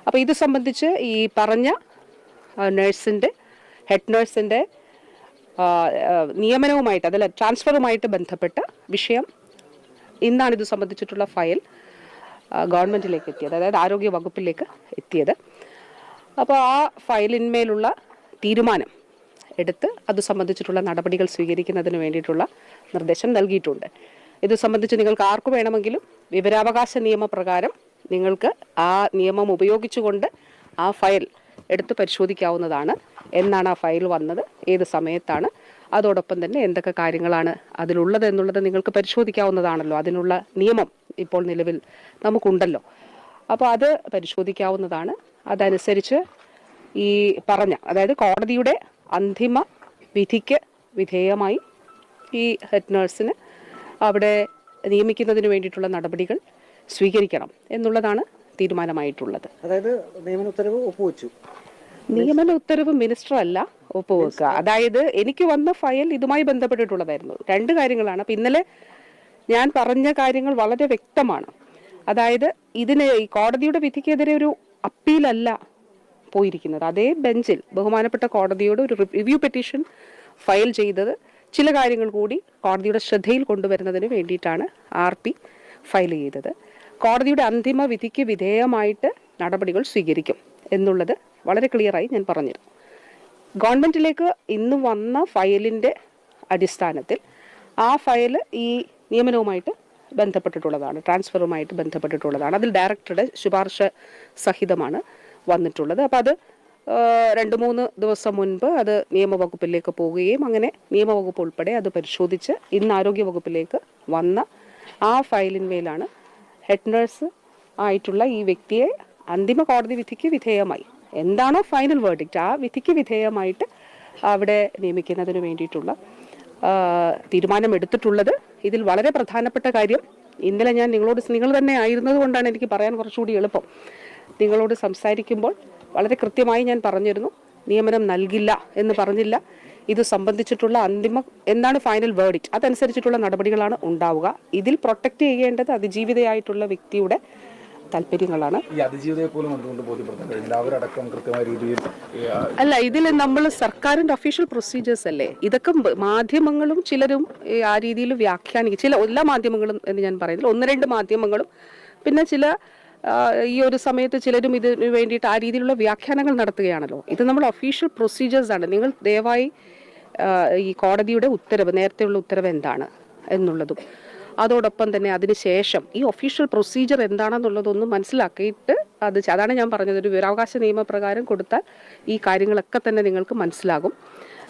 അപ്പോൾ ഇത് സംബന്ധിച്ച് ഈ പറഞ്ഞ നഴ്സിൻ്റെ ഹെഡ് നഴ്സിൻ്റെ നിയമനവുമായിട്ട് അതിൽ ട്രാൻസ്ഫറുമായിട്ട് ബന്ധപ്പെട്ട വിഷയം ഇന്നാണ് ഇത് സംബന്ധിച്ചിട്ടുള്ള ഫയൽ ഗവൺമെൻറ്റിലേക്ക് എത്തിയത്, അതായത് ആരോഗ്യ വകുപ്പിലേക്ക് എത്തിയത്. അപ്പോൾ ആ ഫയലിന്മേലുള്ള തീരുമാനം എടുത്ത് അത് സംബന്ധിച്ചിട്ടുള്ള നടപടികൾ സ്വീകരിക്കുന്നതിന് വേണ്ടിയിട്ടുള്ള നിർദ്ദേശം നൽകിയിട്ടുണ്ട്. ഇത് സംബന്ധിച്ച് നിങ്ങൾക്ക് ആർക്ക് വേണമെങ്കിലും വിവരാവകാശ നിയമപ്രകാരം നിങ്ങൾക്ക് ആ നിയമം ഉപയോഗിച്ചുകൊണ്ട് ആ ഫയൽ എടുത്ത് പരിശോധിക്കാവുന്നതാണ്. എന്നാണ് ആ ഫയൽ വന്നത്, ഏത് സമയത്താണ്, അതോടൊപ്പം തന്നെ എന്തൊക്കെ കാര്യങ്ങളാണ് അതിലുള്ളത് എന്നുള്ളത് നിങ്ങൾക്ക് പരിശോധിക്കാവുന്നതാണല്ലോ. അതിനുള്ള നിയമം ഇപ്പോൾ നിലവിൽ നമുക്കുണ്ടല്ലോ. അപ്പോൾ അത് പരിശോധിക്കാവുന്നതാണ്. അതനുസരിച്ച് ഈ പറഞ്ഞ, അതായത് കോടതിയുടെ അന്തിമ വിധിക്ക് വിധേയമായി ഈ ഹെഡ് നഴ്സിന് അവിടെ നിയമിക്കുന്നതിന് വേണ്ടിയിട്ടുള്ള നടപടികൾ സ്വീകരിക്കണം എന്നുള്ളതാണ് തീരുമാനമായിട്ടുള്ളത്. അതായത് നിയമന ഉത്തരവ് ഒപ്പുവെച്ചു. നിയമന ഉത്തരവ് മിനിസ്റ്റർ അല്ല ഒപ്പുവെക്കുക. അതായത് എനിക്ക് വന്ന ഫയൽ ഇതുമായി ബന്ധപ്പെട്ടിട്ടുള്ളതായിരുന്നു. രണ്ട് കാര്യങ്ങളാണ്. അപ്പം ഇന്നലെ ഞാൻ പറഞ്ഞ കാര്യങ്ങൾ വളരെ വ്യക്തമാണ്. അതായത് ഇതിന് ഈ കോടതിയുടെ വിധിക്കെതിരെ ഒരു അപ്പീലല്ല പോയിരിക്കുന്നത്. അതേ ബെഞ്ചിൽ ബഹുമാനപ്പെട്ട കോടതിയോട് ഒരു റിവ്യൂ പെറ്റീഷൻ ഫയൽ ചെയ്തത് ചില കാര്യങ്ങൾ കൂടി കോടതിയുടെ ശ്രദ്ധയിൽ കൊണ്ടുവരുന്നതിന് വേണ്ടിയിട്ടാണ് RP ഫയൽ ചെയ്തത്. കോടതിയുടെ അന്തിമ വിധിക്ക് വിധേയമായിട്ട് നടപടികൾ സ്വീകരിക്കും എന്നുള്ളത് വളരെ ക്ലിയറായി ഞാൻ പറഞ്ഞിരുന്നു. ഗവൺമെൻറ്റിലേക്ക് ഇന്ന് വന്ന ഫയലിൻ്റെ അടിസ്ഥാനത്തിൽ ആ ഫയൽ ഈ നിയമനവുമായിട്ട് ബന്ധപ്പെട്ടിട്ടുള്ളതാണ്, ട്രാൻസ്ഫറുമായിട്ട് ബന്ധപ്പെട്ടിട്ടുള്ളതാണ്. അതിൽ ഡയറക്ടറുടെ ശുപാർശ സഹിതമാണ് വന്നിട്ടുള്ളത്. അപ്പോൾ അത് 2-3 ദിവസം മുൻപ് അത് നിയമവകുപ്പിലേക്ക് പോവുകയും അങ്ങനെ നിയമവകുപ്പ് ഉൾപ്പെടെ അത് പരിശോധിച്ച് ഇന്ന് ആരോഗ്യവകുപ്പിലേക്ക് വന്ന ആ ഫയലിന്മേലാണ് ഹെഡ് നഴ്സ് ആയിട്ടുള്ള ഈ വ്യക്തിയെ അന്തിമ കോടതി വിധിക്ക് വിധേയമായി എന്താണോ ഫൈനൽ വേർഡിക്റ്റ് ആ വിധിക്ക് വിധേയമായിട്ട് അവിടെ നിയമിക്കുന്നതിന് വേണ്ടിയിട്ടുള്ള തീരുമാനമെടുത്തിട്ടുള്ളത്. ഇതിൽ വളരെ പ്രധാനപ്പെട്ട കാര്യം, ഇന്നലെ ഞാൻ നിങ്ങൾ തന്നെ ആയിരുന്നത് കൊണ്ടാണ് എനിക്ക് പറയാൻ കുറച്ചുകൂടി എളുപ്പം. നിങ്ങളോട് സംസാരിക്കുമ്പോൾ വളരെ കൃത്യമായി ഞാൻ പറഞ്ഞിരുന്നു, നിയമനം നൽകില്ല എന്ന് പറഞ്ഞില്ല. ഇത് സംബന്ധിച്ചിട്ടുള്ള അന്തിമ എന്താണ് ഫൈനൽ വേർഡിക്റ്റ് അതനുസരിച്ചിട്ടുള്ള നടപടികളാണ് ഉണ്ടാവുക. ഇതിൽ പ്രൊട്ടക്റ്റ് ചെയ്യേണ്ടത് അതിജീവിതയായിട്ടുള്ള വ്യക്തിയുടെ താല്പര്യങ്ങളാണ്. അല്ല, ഇതിൽ നമ്മൾ സർക്കാരിന്റെ ഒഫീഷ്യൽ പ്രൊസീജിയേഴ്സ് അല്ലേ, ഇതൊക്കെ മാധ്യമങ്ങളും ചിലരും ആ രീതിയിൽ വ്യാഖ്യാനിക്കും. എല്ലാ മാധ്യമങ്ങളും എന്ന് ഞാൻ പറയുന്നില്ല, 1-2 മാധ്യമങ്ങളും പിന്നെ ചില ഈ ഒരു സമയത്ത് ചിലരും ഇതിന് വേണ്ടിയിട്ട് ആ രീതിയിലുള്ള വ്യാഖ്യാനങ്ങൾ നടത്തുകയാണല്ലോ. ഇത് നമ്മൾ ഒഫീഷ്യൽ പ്രൊസീജിയേഴ്സ് ആണ്. നിങ്ങൾ ദയവായി ഈ കോടതിയുടെ ഉത്തരവ്, നേരത്തെയുള്ള ഉത്തരവ് എന്താണ് എന്നുള്ളതും അതോടൊപ്പം തന്നെ അതിനുശേഷം ഈ ഒഫീഷ്യൽ പ്രൊസീജിയർ എന്താണെന്നുള്ളതൊന്നും മനസ്സിലാക്കിയിട്ട് അതാണ് ഞാൻ പറഞ്ഞത്, ഒരു വിവരാവകാശ നിയമപ്രകാരം കൊടുത്താൽ ഈ കാര്യങ്ങളൊക്കെ തന്നെ നിങ്ങൾക്ക് മനസ്സിലാകും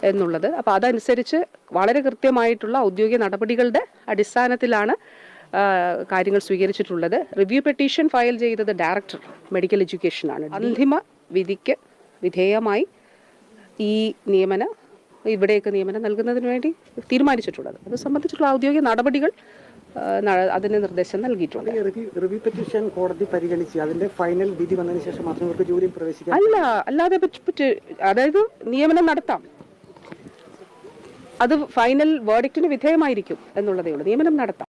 എന്നുള്ളത്. അപ്പോൾ അതനുസരിച്ച് വളരെ കൃത്യമായിട്ടുള്ള ഔദ്യോഗിക നടപടികളുടെ അടിസ്ഥാനത്തിലാണ് കാര്യങ്ങൾ സ്വീകരിച്ചിട്ടുള്ളത്. റിവ്യൂ പെറ്റീഷൻ ഫയൽ ചെയ്തത് ഡയറക്ടർ മെഡിക്കൽ എഡ്യൂക്കേഷനാണ്. അന്തിമ വിധിക്ക് വിധേയമായി ഈ ഇവിടേക്ക് നിയമനം നൽകുന്നതിന് വേണ്ടി തീരുമാനിച്ചിട്ടുള്ളത്. അത് സംബന്ധിച്ചിട്ടുള്ള ഔദ്യോഗിക നടപടികൾ അതിന് നിർദ്ദേശം നൽകിയിട്ടുണ്ട്. റിവ്യൂ പെറ്റീഷൻ കോടതി പരിഗണിച്ച് അതിന്റെ ഫൈനൽ വിധി വന്നതിന് ശേഷം മാത്രമേ ഇവർക്ക് ജോലിയിൽ പ്രവേശിക്കാം? അല്ലാതെ അതായത് നിയമനം നടത്താം. അത് ഫൈനൽ വേർഡിക്റ്റിന് വിധേയമായിരിക്കും എന്നുള്ളതേ ഉള്ളൂ. നിയമനം നടത്താം.